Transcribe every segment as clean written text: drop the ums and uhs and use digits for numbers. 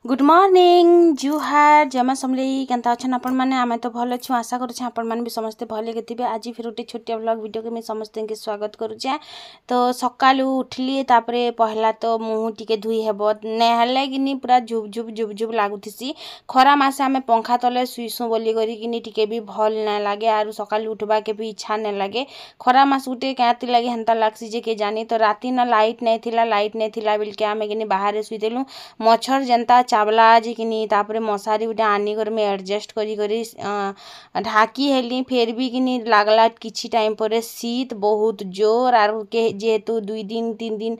Good morning जुहार जमा समलेई केनता अच्छन आपण माने आमे तो भल छु आशा करू आपण माने भी समस्त भले केतिबे आज फिर उठे छोटिया व्लॉग वीडियो के मैं समस्त के स्वागत करू तो सकालू उठली तापरे पहला तो मुंह टिके धुई हेबो ने हले किनी पूरा झुब झुब झुब झुब लागुथिसी खरा मासे आमे पंखा तले सुइसु बोली करी किनी टिके भी भल ना लागे आरु सकालू उठबा के भी इच्छा ने लागे खरा मास उठे काती लागे हंता लागसी जे के जानी तो राती ना लाइट नहीं थिला बिल के आमे किनी बाहर सुइतेलु मच्छर जनता चावला आज कि तापर मशारी गुटे आनी कर मैं एडजस्ट करी ढाकी हेली फिर भी कि लगला किछि टाइम पर शीत बहुत जोर आर के जेहेतु 2 दिन 3 दिन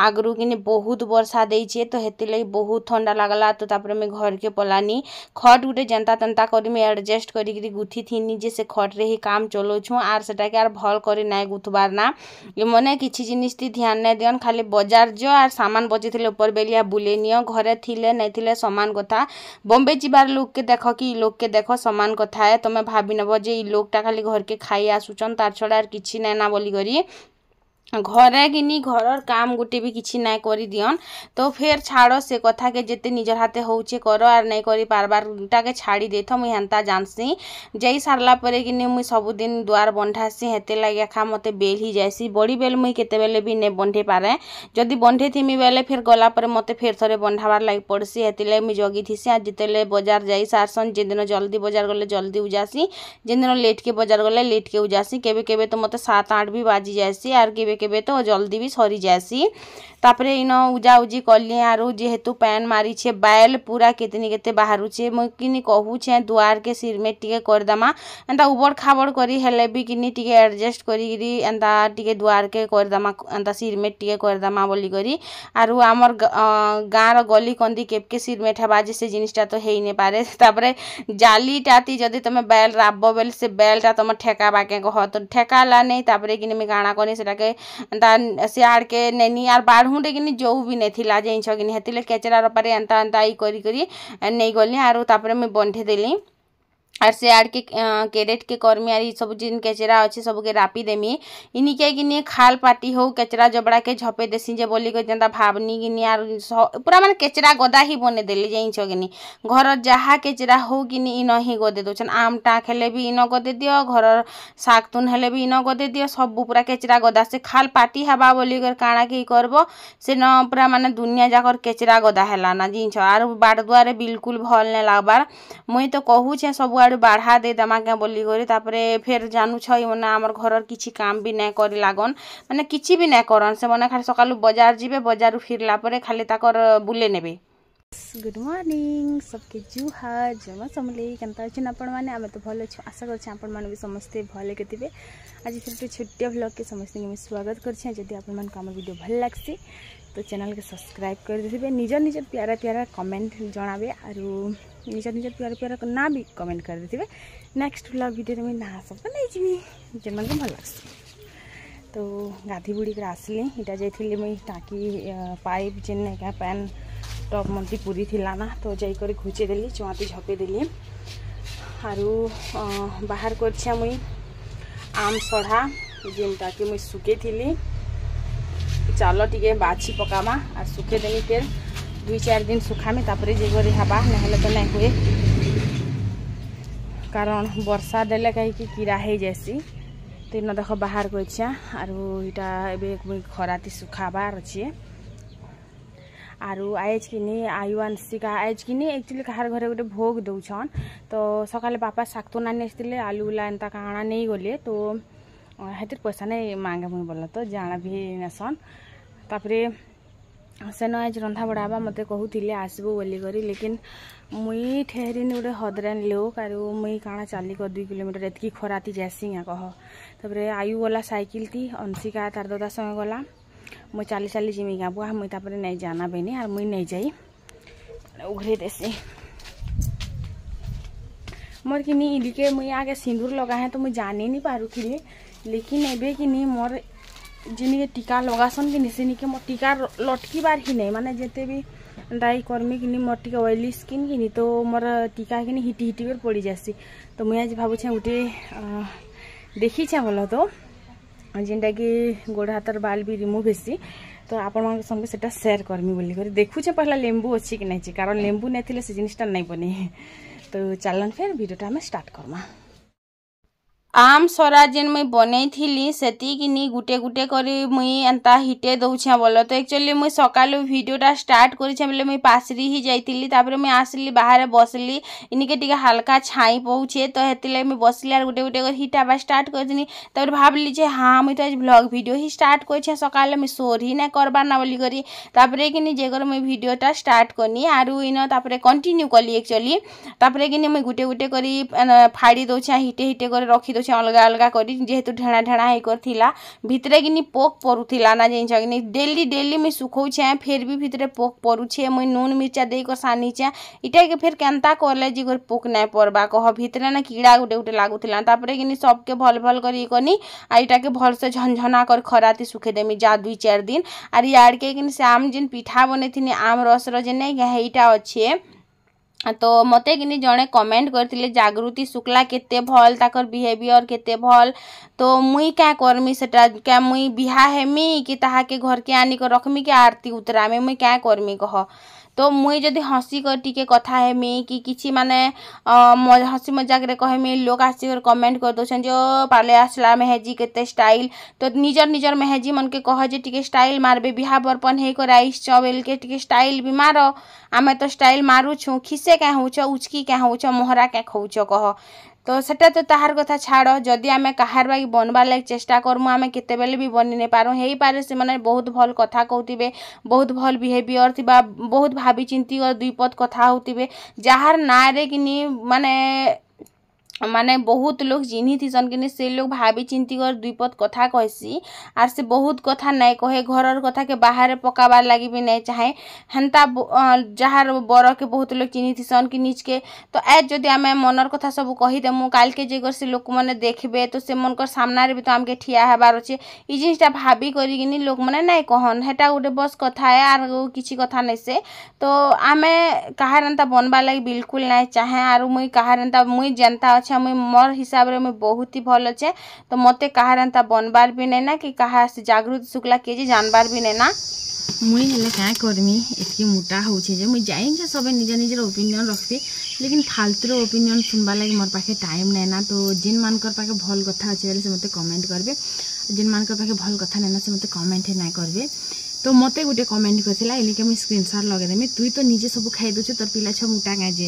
आगरू कि बहुत वर्षा देछे तो हेति लगी बहुत ठंडा लगला तो तापर मैं घर के पलानी खट गुटे जनता तंता करी मैं एडजस्ट करी गुथी थीनी जे से खट रे ही काम चलो छु आर सेटा के आर भल करी नाय गुथबार ना ये मने किछि जिनिस ती ध्यान नै दियन खाली बाजार जो आर सामान बचिथिले ऊपर बेलिया बुलेनियो घरे थिले नै थिले समान कथा बॉम्बे जीवार लोग के देख कि लोग के देख समान कथा है तुम भाभी नब जे लोगटा खाली घर के खाई आसुचन तार छड़ा किछि नै ना बोली करी घरे किनी घर काम गुटे भी किछि नाय करी दियन तो फिर छाड़ो से कथा के जेते निजर हाथे होउचे करो आर नै करी बार के छाड़ी देथ मुई हंता जानसी जई सारला परे किनी मुई सब दिन द्वार बंधासी हेते लागे खा मते बेल ही जायसी बड़ी बेल मुई केते बेले भी ने बंधे पारे जदी बंधे थिमी बेले फिर गला परे मते फिर थरे बंधावार लागि पड़सी हेते ले मुई जगी थिसी आ जितेले बाजार जाई सारसन जे दिन जल्दी बाजार गले जल्दी उजासी जे दिन लेट के बाजार गले लेट के उजासी केबे केबे तो मते 7-8 भी बाजी जायसी आर केबे तो जल्दी भी सरी जासी तापरे इन उजा उजी कली आरु जेहेतु पैन मारी छे बैल पूरा केतनी केते बाहरु छे म किनी कहू छे दुआर के सिर में टिके कर दमा एंता उबड़ खाबड़ करी हेले भी किनी टिके एडजस्ट करी एंता टिके दुआर के कर दमा एंता सिर में टिके कर दमा बोली करी आरु हमर गार गली कंदी केपके सिर में ठबा जे से जिनिसटा तो हेई ने पारे तापरे जाली टाती जदी तमे बैल राबबो बेल से बैलटा तम ठेका बाके कह तो ठेकाला नहीं तापरे किनी में गाणा कोनी सेटा के एंता सियाड़ के नेनी आर बाढ़ुंडे किनी जो भी नहीं थिला जेइछ किनी हेतिले केचरा रपारे एंता एंता ई करी नहीं गली आरु तापरे मैं बंधे देली आर से आड़ के कैरेट के कर्मी आर सब जिन केचरा अच्छे सब के रापी देमी इनी के किनी खाल पाटी हो केचरा जबड़ा के झपे देसी जे बोली के जंता भावनी किनी आर पूरा माने केचरा गदा ही बने देली जेइछ किनी घर जहा केचरा हो किनी इन ही गदे दोछन आम टा खेले भी इन गदे दियो घर सागतुन हेले भी इन गदे दियो सब पूरा केचरा गदा से खाल पाटी हबा बोली कर काना के करबो से न पूरा माने दुनिया जाकर केचरा गदा हेला ना जिंछ आर बाड़ दुआरे बिल्कुल भल ने लागबार मुई तो कहू छे सब आड़ बढ़ा दे दमा के बोली करी तापरे फिर जानू छ मने हमर घरर किछि काम भी नै करी लागन माने किछि भी नै करन से मने खाली सकालू बाजार जिबे बाजारु फिरला परे खाली ताकर बुले नेबे। गुड मॉर्निंग सबके जुहार जमा समले केनता छिन आपण माने आमे तो भलो छ आशा कर छ आपण माने भी समस्त भले केतिबे आज फिर छोटिया व्लॉग के समस्त के स्वागत कर छ जदी आपण मान हमर वीडियो भल लागसी तो चैनल के सब्सक्राइब कर देबे निजर प्यारा प्यारा कमेंट जणाबे आरु निजर प्यारा प्यारा ना भी कमेंट कर देबे नेक्स्ट व्लॉग वीडियो में ना सब नै जिमी जे मन भल लागसी तो गाधी बुड़ी कर आसली इटा जाइथिले मुई टाकी पाइप जेने का पैन टॉप मंती पूरी थिला ना तो जाई कर घुचे देली चुआती झपे देली आरु बाहर करछा मुई आम सढ़ा जेनटा कि मुई सुके थिली चालो टिके बाछी पकामा और सुखे देनी फिर 2-4 दिन सुखामी तापरे जे गरी हबा नहले तो नहीं हुए कारण वर्षा देले कहीं कि कीड़ा है जैसी तो इन देख बाहर करछा आरु इटा एबे मुई खराती सुखाबार अछि आरु आइज किनी आयुआंशी का आइज किनी एक्चुअली कहार घरे गोटे भोग दउछन तो सकाले बापा सागतो नानी आसतिले आलू उला एंता काणा नहीं गले तो हेतिर पैसा नहीं मांगे मुई बोला तो जाना भी नसन तापरे सेन आज रंधा बड़ाबा मते कहूतिले आसबो बोली करी लेकिन मुई ठहरिन गोटे हदरान लोक आरु मुई काणा चाली कर 2 किलोमीटर एतकी खराती जासी कह तापरे आयु गला साइकिल ती अंशिका तार दादा संगे गला मुई चाली चाली जिमी गा बुआ मुई तापरे नहीं जाना बेनी आर मुई नहीं जाई उघरे देसी मोर किनी इलिके मुई आगे सिंदूर लगा है तो मुई जाने नहीं पारु खिले लेकिन एबे किनी मोर जिनी के टीका लगासन कि निसेनी के मोर टीका लटकी बार ही नहीं माने जेते भी डाई कर्मी किनी मोर टीका ऑयली स्किन किनी तो मोर टीका किनी हिटी हिटी कर पड़ी जासी तो मुई आज भाबु छे उटे देखी छे बोलो तो जेनटा कि गोड़ हाथर बाल भी रिमूव हेसी तो आपण संगे सेटा शेयर करमी बोली देखुचे पहला लेंबू अच्छी कि नहीं कारण लेंबू नहीं थे से जिनटा नहीं बने तो चलन फिर वीडियोटा आम स्टार्ट करमा आम सरा जेन मुई बनई थी सेती किनी गुटे गुटे करी मुई एंता हिटे दउछे बोल तो एक्चुअली मुई सकालू वीडियोटा स्टार्ट करिछे बेले मुई पासरी ही जाइतिली तापर मुई आसली बाहर बसली इनिके टिके हल्का छाई पउछे तो हेतिले मुई बसली आर गुटे गुटे कर हिटाबा स्टार्ट करदिनी तापर भाबली जे हां मुई तो आज व्लॉग वीडियो ही स्टार्ट करिछे सकाले मुई सोर ही ना करबा ना बोली करी तापर किनी जेगर मुई वीडियोटा स्टार्ट करनी आरु इन तापर कंटिन्यू कली एक्चुअली तापर किनी मुई गुटे गुटे करी फाड़ी दउछे हिटे हिटे कर रखी अलग अलग करी जेहेतु ढेणा ढेणा हे करथिला भितरे किनी पोक परुथिला ना जेन छकिनी डेली डेली मी सुखौछे फिर भी भितरे पोक परुछे मुई नून मिर्चा देई कर सानीछे इटा के फिर केनता करले जी कर पोक नै परबा कह भितरे ना कीड़ा गुटे गुटे लागुथिला तापरे किनी सबके भल भल करी कनी आ इटा के भल से झनझना कर खराती सुखे देमी जा 2-4 दिन आर याड के किनी शाम जिन पिठा बनेथिनी आम रस रो जे नै हेइटा अच्छे तो मते किनी जणे कमेंट करथिले जागृति शुक्ला केते भल ताकर बिहेवियर केते भल तो मुई क्या करमी सेटा क्या मुई बिहा हेमी कि ताहा के घर के आनी को रखमी के आरती उतरामी मुई क्या करमी कह तो मुई जदि हसी कर टिके कथा हेमी कि किछि माने हसी मजाक रे कहमी लोग आसी कर कमेंट कर दोछन जो पाले आसला मेहेजी केते स्टाइल तो निजर निजर मेहेजी मन के कह जे टिके स्टाइल मारबे बिहा बरपन हे कर आइस चबेल के टिके स्टाइल भी मारो आमे तो स्टाइल मारू छु खिसे क्या होछ उचकी क्या होछ मोहरा क्या खौछ कह तो सेटा तो ताहार कथा छाड़ जदि आमे काहार बागी बनबार लाग चेष्टा करमु आमे केते बेले भी बनि नै पारो हेई पारे से माने बहुत भल कथा कहउतिबे बहुत भल बिहेवियर थिबा बहुत भाबी चिंती और दुई पद कथा होतिबे जहार नारे किनी माने बहुत लोग जिनी थीसन कि से लोग भाभी चिंती कर दुई पद कथा कहसी आर से बहुत कथा नहीं कहे घरर कथा के बाहर पकाबार लगी भी नहीं चाहे हेन्ता जहार बर के बहुत लोग चिनी थीसन कि निज के तो आज जदि आम मनर कथा सब कहीदेमु काल के जेगर से लोक मैंने देखबे तो से मनकर सामना भी तो आमके ठिया हेबार अच्छे ये जिनटा भाभी करी लोक मैंने नहीं कहन हेटा गोटे बस कथा है आर किसी कथा नहीं से तो आमे कहार एंता बनबार लगी बिल्कुल नहीं चाहे आर मुई कहार एंता मुई जनता अच्छा मुई मोर हिसाब रे मुई बहुत ही भल अच्छे तो मते कहार एंता बनबार भी नहीं ना कि कहा से जागृति शुक्ला के जी जानबार भी नहीं ना मुई हेले क्या करमी एतकी मोटा होछे जे मुई जाइन जे सबे निज निजर ओपिनियन रखबे लेकिन फालतू रो ओपिनियन सुनबा लागि मोर पाखे टाइम नै ना तो जिन मानकर पाखे भल कथा अछि से मते कमेंट करबे जिन मानकर पाखे भल कथा नै ना से मते कमेंट नै करबे तो मते गुटे कमेंट करथिला एलिके मुई स्क्रीनशॉट लगे देमी तुई तो निजे सब खाइ दछु तोर पिला छ मोटा गाय जे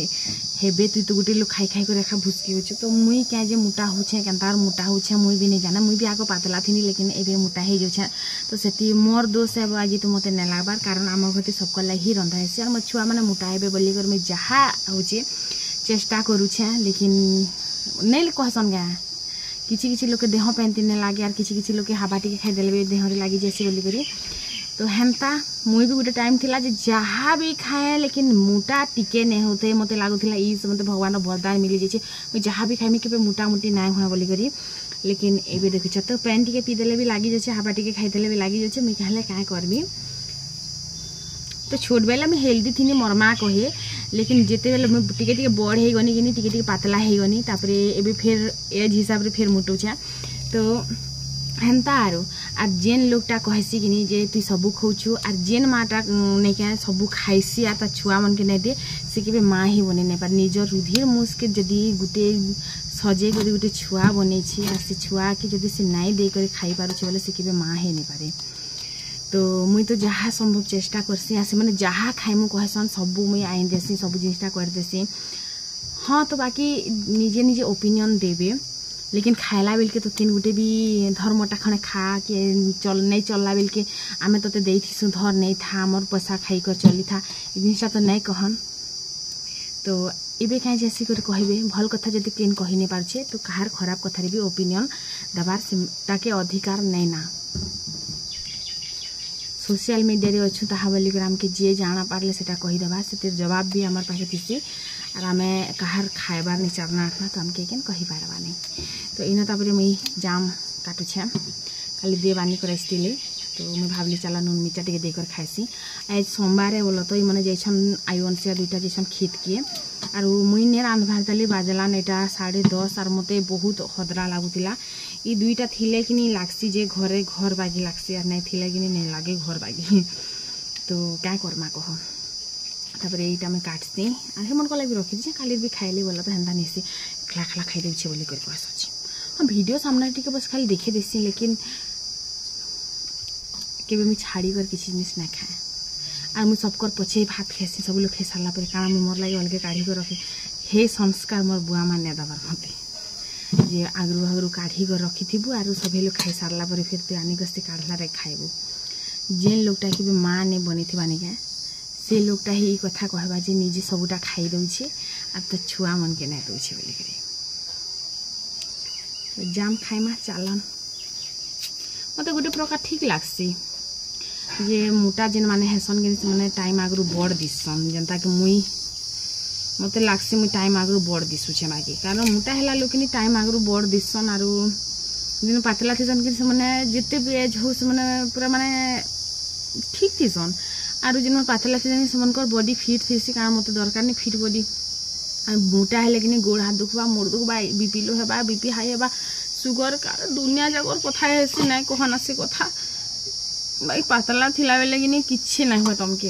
हेबे तुई तो गुटे लोग खाइ खाइ कर रेखा भुसकी होछ तो मुई क्या जे मोटा होछे केनतार मोटा होछे मुई भी नै जाना मुई भी आको पातला थिनी लेकिन एबे मोटा हे जोछे तो सेती मोर दोष है आज तो मते नै लागबार कारण आम घते सबको लागि रंधा हेसी और मो छुआ माने मोटा हेबे बोली कर मुई जहा होछे चेष्टा करूछे लेकिन नै कहसन गा किछि किछि लोग के देह पेंती नै लागे और किछि किछि लोग के हाबाटी के खाइ देले देह रे लागि जैसे बोली करी तो हेन्ता मुई भी गोटे टाइम थिला जे जहा भी खाए लेकिन मोटा टिके नहीं होते मते लागुथिला ई से मते भगवान वरदान मिली जाइए मुई जहा भी खाइमी केबे मोटा मोटी नाय हुआ बोली करी लेकिन एबे देखिछ तो पेन टिके पी देले भी लागी जाइए हाबा टिके खाइ देले भी लागी जाइए मुई कहले काय करबी तो छोट बेला में हेल्दी थिनी मोर माँ कहे लेकिन जेते बेले मैं टिके टिके बड़ हे गनी कि टिके टिके पातला हे गनी तापरे एबे फिर एज हिसाब रे फिर मोटुछा तो हेन्ता आरो आर जेन लोगटा कहसी कि जे तुई सबू खौछु आर जेन माटा नहीं क्या सबू खाइसी आर ता छुआ मन के नहीं दे से के माँ ही बने नहीं पार निजर रुधिर मुस के जदि गुटे सजे कर गुटे छुआ बने आर से छुआ के जदि से नाई दे कर खाई पारुछे बोले से के माँ ही नहीं पारे तो मुई तो जहाँ संभव चेष्टा करसी आसे माने जहाँ खाइमु कहसन सबू मुई आइन देसी सबू जिनिसटा कर देसी हाँ तो बाकी निजे निजे ओपिनियन देबे लेकिन खाइला बेल के तो तीन गुटे भी धर्मटा खने खा के चल नहीं चलला बेल के आमे तो दे थी धर नहीं था मोर पैसा खाई कर चली था जिनसा तो नहीं कहन तो एबे कहीं जैसी कर कहबे भल कथा जदि केन कहि नहीं पारछे तो कहार खराब कथा रे भी ओपिनियन दबार ताके अधिकार नहीं ना सोशल मीडिया रे अच्छु ताहा बोली कर हमके जे जाना पारले सेटा कहि देबा से जवाब भी हमार पाखे थिसी और आमे कहार खाइबार नहीं चारना आखना तो हमके केन कहि पारबा नहीं तो इना तापरे मुई जाम काटुछे खाली देवानी करस्तिले तो मैं भावली चला नून मिर्चा टे देकर खाइसी आज सोमवार बोल तो ये जाइछन आयुन से दुईटा जाइछन खेत किए और मुई ने रांधबार ताली बाजलान एटा 10:30 और मते बहुत हदरा लागुतिला ये दुईटा थिले कि नहीं लागसी जे घरे घर बागी लागसी और नहीं थिले कि नहीं लागे घर बागी तो क्या करमा कह तापर यहीटा मैं काटसी और मन कल भी रखी खाली भी खाइली बोला तो हेन्ता नहीं खला खला खाई बोली कर कहसी हाँ वीडियो सामने टी बस खाली देखे देसी लेकिन केबे मैं छाड़ी कर किसी जिनिस ना खाए और मुझे सबकर पचे भात खासी सब लोग खाई सारा पर कारण मुझे मोर लगे अलगे काढ़ी कर रखे हे संस्कार मोर बुआ माने दबार मते जे आगरू आगरू काढ़ी कर रखी थी और सभी लोग खाई सारा पर फिर तो आनी गसी काढ़ला रे खाइबू जेन लोगटा कि माँ ने बनी थी बानिका से लोगटा ही कथा कहबा जे निजे सबुटा खाई दउछे आ तो छुआ मन के नहीं दउछे बोली करी तो जाम खाइमा चालन मत गोटे प्रकार ठीक लागसी जे मोटा जेन माने हेसन के माने टाइम आगरू बड़ दिसन जनता के मुई मते लागसी मुई टाइम आगरू बड़ दिसुछे मागी कारण मोटा हैला लोकनी टाइम आगरू बड़ दिसन आरु दिन पातला थिसन के माने जिते भी एज हो माने पूरा माने ठीक थिसन आरु जिन पातला थिसन सेमनकर बॉडी फिट थिसी कारण मते दरकार नहीं फिट बॉडी मोटा हेले कि गोड़ हाथ दुखबा मोड़ दुखबा बीपी लो हेबा बीपी हाई हेबा सुगर कार दुनिया जगर कथा हेसी ना कहना से कथा भाई पातला थिला बेले कि किछि ना हो तमके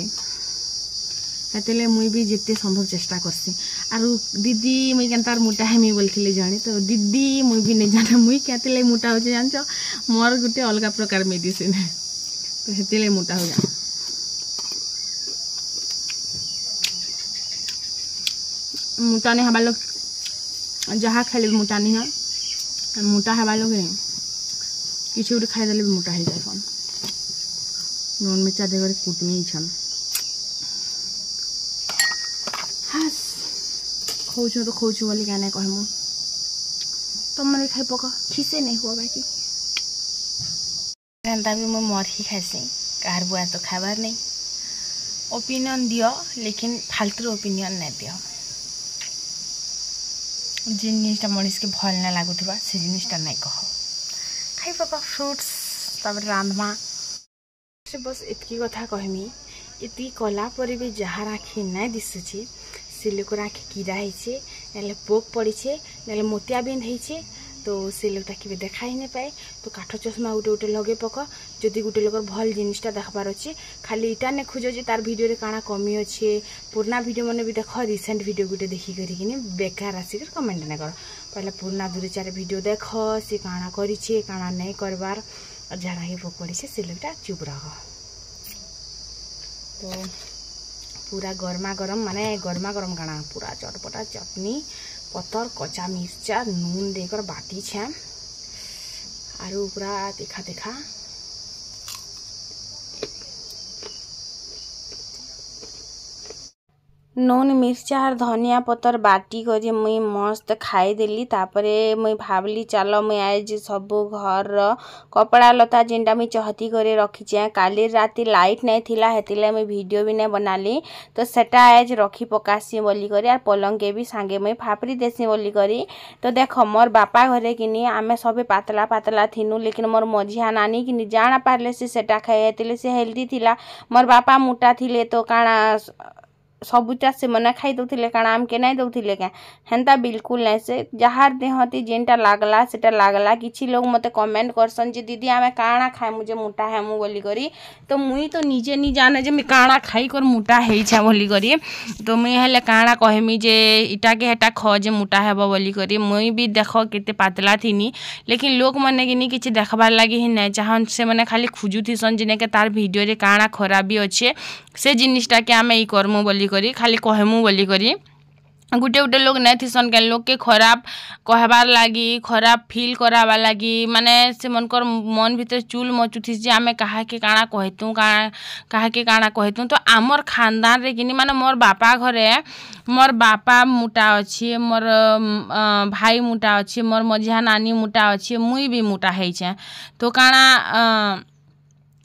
हेतेले मुई भी जिते संभव चेष्टा करसी आरु दीदी मुई केनतार मोटा हेमी बोलथिले जानी तो दीदी मुई भी नहीं जाने मुई केतेले मोटा हो जानछ मोर गुटे अलगा प्रकार मेडिसिन है तो हेतेले मोटा हो जा मोटा नहीं हवा लोग जहाँ खाइले मोटा नहीं है मोटा हवा लोग किसी गोटे खाईदे भी मोटा हो जाए कौन नून मिर्चा देकर कुटमी छन हास खोजु तो खोजु बोली क्या कह मु तुम मैंने खाई पका खीसे नहीं हुआ बाकी एंता भी मैं मर ही खाइसी कार बुआ तो खाबार नहीं ओपिनियन दियो लेकिन फालतू ओपिनियन नहीं दियो जिन जिनिसटा मनीष के भल ना लगुवा से जिनिसटा नहीं कह खाई पका फ्रुट्स तब रांधमा से बस इतकी कथा कहमी इतकी कला पर भी जहाँ आखि नहीं दिशुचे से लोक आखि कीड़ा होइछे ना पोक पड़ीछे ना मोतिया बिंद होइछे तो से लोकटा के देखा ही नहीं पाए तो काठ चश्मा गोटे गोटे लगे पक जदि गोटे लोकर भल जिनिसटा देखबार अच्छे खाली इटा नहीं खोज जे तार वीडियो रे काना कमी अच्छे पुराना वीडियो मैंने भी देख रिसेंट वीडियो गोटे देखी करी बेकार आसिक कमेंट नहीं कर पहले पुराना 2-4 वीडियो देख सी काना करिछे काना नहीं करबार और जहाँ ही पोक पड़ी से लोकटा चुप रह तो पूरा गर्मा गरम माने गर्मा गरम काना पूरा चटपटा चटनी पतर कच्चा मिर्चा नून देकर बाटी छे आरु पूरा तीखा तीखा नून मिर्चा और धनिया पतर बाटी कर मुई मस्त खाई देली तापरे मुई भावली चल मुई आज सब घर कपड़ा लता जेनटा मुई चहती करे रखीचे काली राति लाइट नहीं थिला हेतिले मुई वीडियो भी नहीं बनाली तो सेटा आज रखी पकासी बोली करी और पलंग के भी सांगे मुई फापरी देसी बोली करी तो देख मोर बापा घरे किनी आमे सब पातला पातला थिनु लेकिन मोर मझिया नानी किनी जाना पारले से सेटा खाई हेतिले से हेल्दी थिला मोर बापा मोटा थिले तो काना सबुटा से मना खाई दौले कारण आमके नहीं दौले क्या हेन्ता बिल्कुल नहीं से जार देहती जेनटा लागला सेटा लागला किछि लोग मते कमेंट करसन जे दीदी आमे काना खाए मुझे मोटा है मु बोली करी तो मुई तो निजे नहीं जाने जे मैं काना खाई कर मोटा है बोली करी तो मुई हेले काना कहमी जे इटा के हेटा ख जे मोटा है बोली करी मुई भी देख केते पातला थिनी लेकिन लोक मैंने कि किछि देखबार लगी ही नहीं चाहन से मैंने खाली खुजुथीसन जिने के तार वीडियो रे काना खराबी अच्छे से जिनिसटा के आमे ई करमु बोली करी खाली कहमु बोली करी गुटे गुटे लोग नहीं थीसन के लोग के खराब कहबार लगी खराब फील कराबा लगी माने से मनकर मन भीतर चूल मचुथीस जे आमे काहा के काना कहतु काहा के काना कहतु तो आमर खानदान रे किनी माने मोर बापा घरे मोर बापा मोटा अच्छी मोर भाई मोटा अच्छी मोर मझिया नानी मोटा अच्छी मुई भी मोटा है तो काना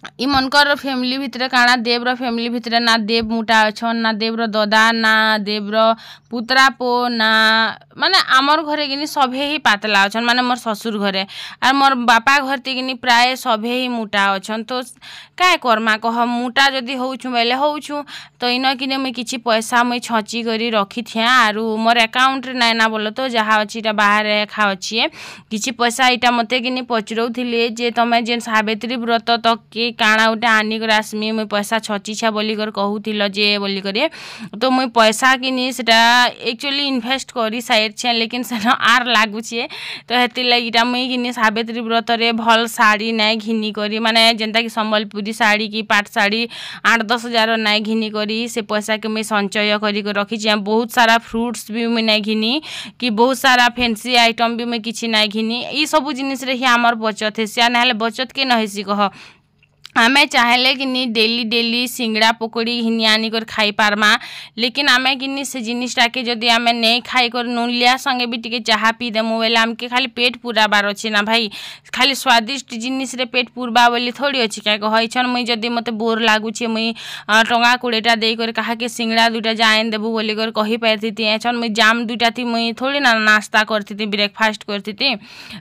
इ मनकर फैमिली भितर काना देवर फैमिली भितर ना देव मुटा अछन ना देवर ददा ना देवर पुत्रा पो ना माने आमर घरे किनी सभे ही पातला अछन माने मोर ससुर घरे आर मोर बापा घर ते किनी प्राय सभे ही मुटा अछन तो काय करमा कह मुटा जदी होउछु बेले होउछु तो इन किने मैं किछि पैसा मैं छची करी रखी थिया आरु मोर अकाउंट रे नाइना बोलो तो जहा अछिटा बाहर रेखा अछि किछि पैसा इटा मते किनी पचरौथिले जे तमे जेन सावित्री व्रत तक के काना उठे आनी कर आसमी मुई पैसा छचिछा बोली कर कहूथिल जे बोली करे तो मुई पैसा किनी सेटा एक्चुअली इन्वेस्ट करी साइड छे लेकिन सेना आर लागु छे तो हेति लागिटा मुई किनी सावित्री व्रत रे भल साड़ी नै घिनी करी माने जेंता कि संबलपुरी साड़ी की पाट साड़ी 8-10 हजार नै घिनी करी से पैसा के मुई संचय करी के रखी छे बहुत सारा फ्रूट्स भी मुई नै घिनी कि बहुत सारा फैंसी आइटम भी मुई किछि नै घिनी ई सब जिनिस रे ही हमर बचत हे से नाले बचत के न हेसी कह आमे चाहेले कि नी डेली डेली सिंगड़ा पकोड़ी हिनी आनी कर खाई पारमा लेकिन आमे कि से जिनिसटा के जदि आमे नहीं खाई कर नुलिया संगे भी टिके चाहा पी देमु बेले आमके खाली पेट पूरा बार अछि ना भाई खाली स्वादिष्ट जिनिस रे पेट पूरबा बोली थोड़ी अछि क्या कहइछन मुई जदि मते बोर लागु छे मुई टंगा 20टा देई कर कहा के सिंगड़ा दुटा जाएन देबु बोली कर कहि पारथिति एछन मुई जाम दुटा थी मुई थोड़ी ना नाश्ता करथिति ब्रेकफास्ट करथिति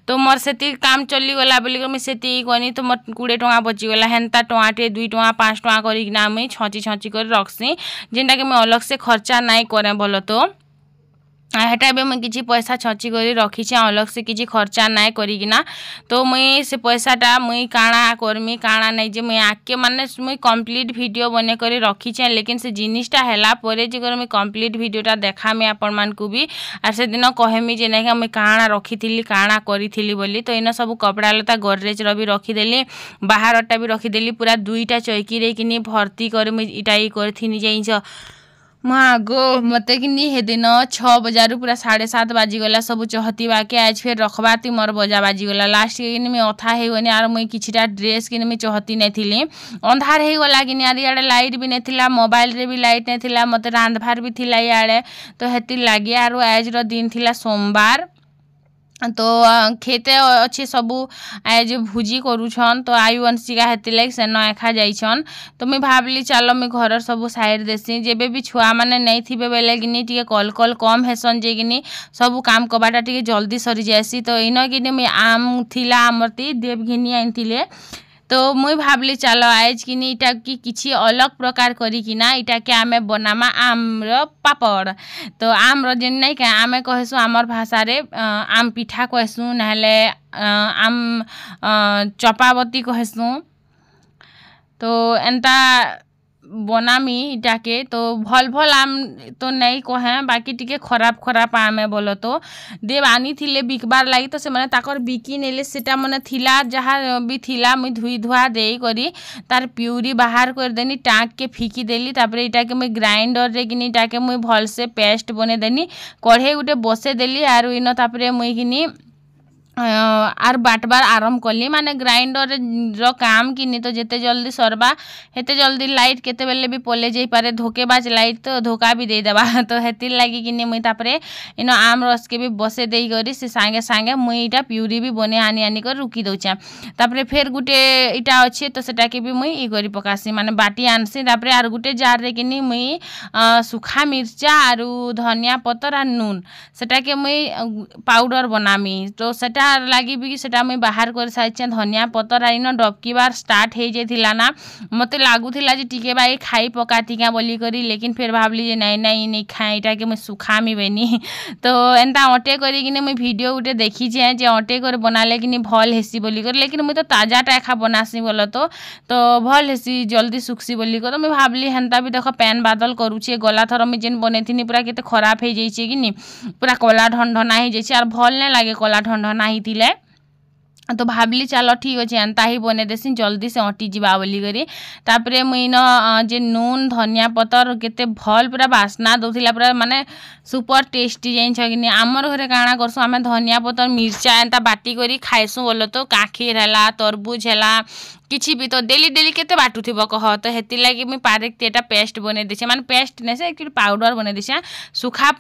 तो मोर सेति काम चली गला बोली कर मुई सेति कोनी तो मोर 20 टंगा बची गला हेन्ता टमाटे 2 टंगा 5 टंगा करिकिना मुई छची कर रखसी जेनटा के मैं अलग से खर्चा नाई करे बोलो तो हेटा भी मुई किछि पैसा छची करी रखी छे अलग से किछि खर्चा नाई करिकिना तो मुई से पैसाटा मुई काना करमी काना नै जे मुई आके माने मुई कंप्लीट वीडियो बने करी रखी छे लेकिन से जिनिसटा हैला परे जे कर मुई कंप्लीट वीडियोटा देखामी आपण मान को भी आर से दिन कहेमी जे नै मुई काना रखीथिली काना करिथिली बोली तो इन सब कपड़ा लता गॉडरेज रो भी रखी देली बाहरटा भी रखी देली पूरा 2टा चौकी रे किनी भर्ती कर मुई इटाई करथिनी जाइछ माँ गो मते कि नी हे दिन 6 बजारू पूरा 7:30 बाजीगला सब चहती बाके आज फिर रखबाती मोर बजा बाजीगला लास्ट कि मैं अथा हे गनी आर मुई किछिटा ड्रेस कि मैं चहती नै थिली अंधार हे गला कि यार याडे लाइट भी नै थिला मोबाइल रे भी लाइट नै थिला मते रांधभार भी थिला याडे तो हेति लागि आर आज रो दिन थिला सोमवार तो खेते अच्छे सबू आज भुजी करूछन तो आयु अंशिका हेति लाग से नखा जाइछन तो मैं भाबली चलो मैं घर सब साइड देसी जेबे भी छुआ माने नहीं थिबे बेले किनी टिके कल कम हेसन जे किनी सब काम कबाटा टिके जल्दी सरी जासी तो इन किनी मैं आम थिला आमरती देव घिनी आनथिले तो मुई भाबली चलो आज कि इटा कि किछि अलग प्रकार करी कि ना इटा के आमे बनामा आमर पापड़ तो आमर जेन नहीं के आमे कहसु आमर भाषा रे आम पिठा कहसु नहले आम चपावती कहसु तो एंता बनामी इटा के तो भल भल आम तो नहीं कहे बाकी टिके खराब आमे बोलो तो देव आनी थिले बिकबार लगी तो से माने ताकर बिकी नेले सेटा माने थिला जहा भी थिला मुई धुई धुआ देई करी तार प्यूरी बाहर कर देनी टाँक के फिकी देली तापरे इटा के मुई ग्राइंडर रे किनी इटा के मुई भल से पेस्ट बने देनी कढ़े गुटे बसे देली आरु इन तापरे मुई किनी आर बाटबार आरंभ कली माने ग्राइंडर रो काम किनी तो जेते जल्दी सरबा हेते जल्दी लाइट केते बेले भी पले जाई पारे धोकेबाज लाइट तो धोका भी दे देबा तो हेति लागी किनी मुई तापरे इन आम रस के भी बसे देई करी से संगे संगे मुई इटा प्यूरी भी बने आनी कर रुकी दउचा तापरे फेर गुटे इटा अछि तो सेटा के भी मुई ई करी पकासी माने बाटी आनसी तापरे आर गुटे जार रे किनी मुई सुखा मिर्चा आरु धनिया पत्तर आ नून सेटा के मुई पाउडर बनामी तो सेटा लगी भी सेटा मुई बाहर कर साइछे धनिया पत्तर आइन डबकी बार स्टार्ट हे जेथिला ना मते लागुथिला जे टिके बाई खाई पकाती क्या बोली करी लेकिन फिर भाबली जे नहीं खाई इटा के मुई सुखामी बेनी तो एंता अटे करी किने मुई वीडियो गुटे देखी जे अटे कर बनाले किनी भल हेसी बोली कर लेकिन मुई तो ताजा टाखा बनासी बोलो तो भल हेसी जल्दी सुखसी बोली कर मुई भाबली हेंता भी देख पैन बादल करूछे गला थर मुई जेन बनेथिनी पूरा केते खराब हे जाइछे किनी पूरा कला ढंढना हे जाइछे आर भल नै लागे कला ढंढना हिथिले तो भाबली चलो ठीक अच्छे एंता ही बने देसी जल्दी से अटी जीवा बोली करी तापरे मुई न जे नून धनिया पत्तर केते भल पूरा बास्ना दउथिला पूरा माने सुपर टेस्टी जाइन छकिनी आमर घरे काना करसु आमे धनिया पत्तर मिर्चा एंता बाटी करी खाइसु बोलो तो काखीर हैला तरबूज हैला किसी भी तो डेली डेली केते बाटुथिबो कह तो हेति लागी मुई पारेक एटा पेस्ट बने देछे माने पेस्ट ने से एक्चुअली पाउडर बने देछे सुखा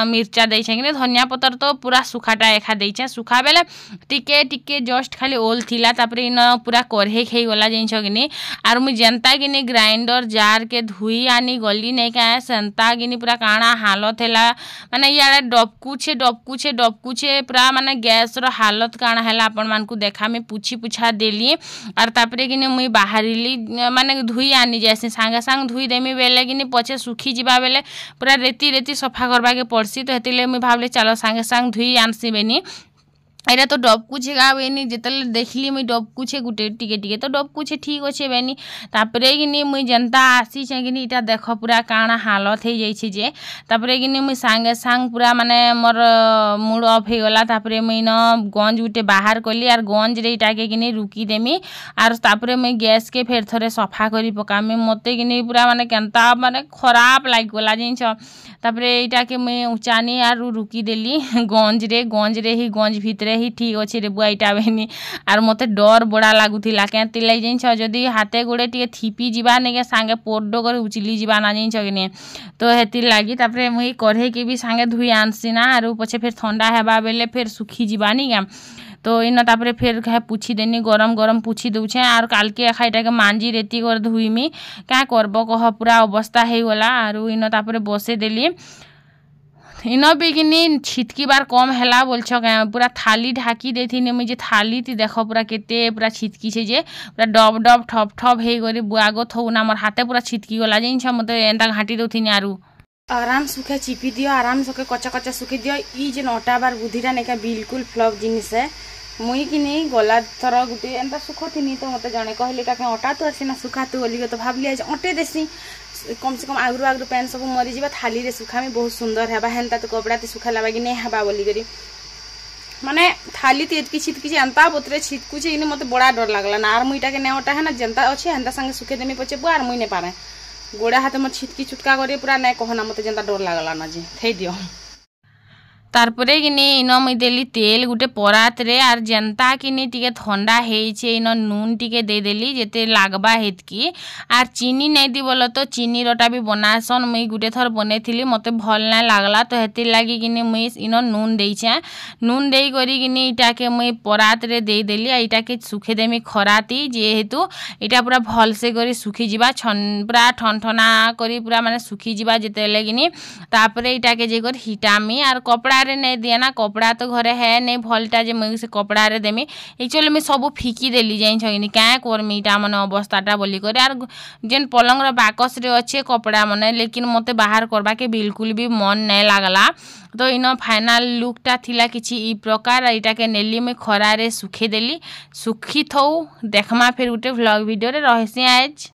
मिर्चा देछे कि धनिया पतर तो पूरा सुखाटा एखा देछे सुखा बेले टिके टिके जस्ट खाली ओल थिला तापरे इन पूरा करहे खई गला जिंस किनी आर मुई जनता किनी ग्राइंडर जार के धुई आनी गली नै का संता किनी पूरा काना हालत हैला माने यार डबकुछे पूरा माने गैस रो हालत काना हैला अपन मान को देखा में पूछी पूछा देली और तापरे किने मुई बाहरिली माने धुई आनी जैसे सांगे सांग धुई देमी बेले किने पछे सुखी जिबा बेले पूरा रेती सफा करबा के पड़सी तो हेतिले मुई भाबले चलो सांगे सांग धुई आनसी बेनी एटा तो डबकुछे गावेनी जेतले देखली मुई डबकुछे गुटे टिके टिके तो डबकुछे ठीक अच्छे बेनी तापरे किनी मुई जनता आसी किनी इटा देख पूरा काना हालत हो जाइए जे तापरे किनी मुई सांगे सांग पूरा माने मोर मूड ऑफ हो गला तापरे मुई न गंज गुटे बाहर कली आर गंज रे इटा के किनी रुकी देमी आर तापरे मुई गैस के फेर थरे सफा करी पकामी मते किनी पूरा माने केनता माने खराब लाग गला जिंस तापरे इटा के मुई उचानी आर रुकी देली गंज रे ही गंज भितरे ही ठीक अच्छे रे बुआ इटा बेनी आर मते डर बड़ा लागुथिला केंति लाई जिंस जदी हाथे गोड़े टिके थीपी जिबा नेके सांगे पोडो करे उचिली जिबा ना जिंस किने तो हेति लागी तापरे मुई कढ़े के भी सांगे धुई आनसी ना आर पछे फिर ठंडा हेबा बेले फिर सुखी जिबानी क्या तो इन तापरे फिर कहे पूछी देनी गरम गरम पूछी दूचे आर काल के खाइटा के मांजी रेती कर धुईमी क्या करबो कह पूरा अवस्था हो गला आर इन तापरे बसे देली इन भी किनी छिटकी बार कम हैला बोलछ पूरा थाली ढाकी देथिनी मुझे थाली ती देख पूरा केते पूरा छिटकी छे जे पूरा डब डब ठप ठप हे गरी बुआगो थौ ना मोर हाथे पूरा छिटकी गला जिंस मते एंता घाटी दउथिनी आरु आराम सुखे चिपी दियो आराम सुखे कच्चा कच्चा सुखी दियो ई जे नटा बार बुधिरा नेका बिल्कुल फ्लॉप जिनिस है मुई किनी गला थर गुटे एंता सुखथिनी तो मते जणे कहले का अटा तो आसी ना सुखा तो बोली तो भाबली आज अटे देसी कम से कम आगरू पैन सब मरी जावा थाली रे सुखा में बहुत सुंदर हेबा हेन्ता तो कपड़ा ते सुखाला बागी नहीं हेबा बोली करी माने थाली ते एतकी छिटकी एंता बोतरे छिटकू छे मते बड़ा डर लागला ना आर मुईटा के नेटा है ना जनता अच्छे हेन्ता संगे सुखे देमी पचे बुआर मुई ने पारे गोड़ा हाथ में छिटकी चुटका करे पूरा नहीं कहना मते जनता डर लागला ना जी थई दियो तारपरे किनी इन मुई देली तेल गुटे परात रे आर जनता किनी टिके ठंडा हेइछे इन नून टिके दे देली जेते लागबा हेतकी आर चीनी नहीं दी बोलो तो चीनी रोटा भी बनासन मुई गुटे थर बनेथिली मते भल ना लागला तो हेति लागी किनी मुई इन नून देइछे नून देई करी किनी इटा के मुई परात रे दे देली इटा के सुखे देमी खराती जेहेतु इटा पूरा भल से करी सुखी जिबा पूरा ठनठना करी पूरा माने सुखी जिबा जेते लागिनी तापरे इटा के जे कर हिटामी आर कपड़ा रे नहीं दिए ना कपड़ा तो घरे है नहीं भलटा जे मुई से कपड़ा रे देमी एक्चुअली मैं सब फिकी देली जाई छगिनी क्या करमी इटा मन अवस्थाटा बोली करे आर जेन पलंग रो बाकस रे अच्छे कपड़ा मने लेकिन मते बाहर करबा के बिल्कुल भी मन नहीं लागला तो इन फाइनल लुकटा थिला किछि ई प्रकार इटा के नेली में खरा रे सुखे देली सुखी थौ देखमा फिर उटे व्लॉग वीडियो रे रहसी आज।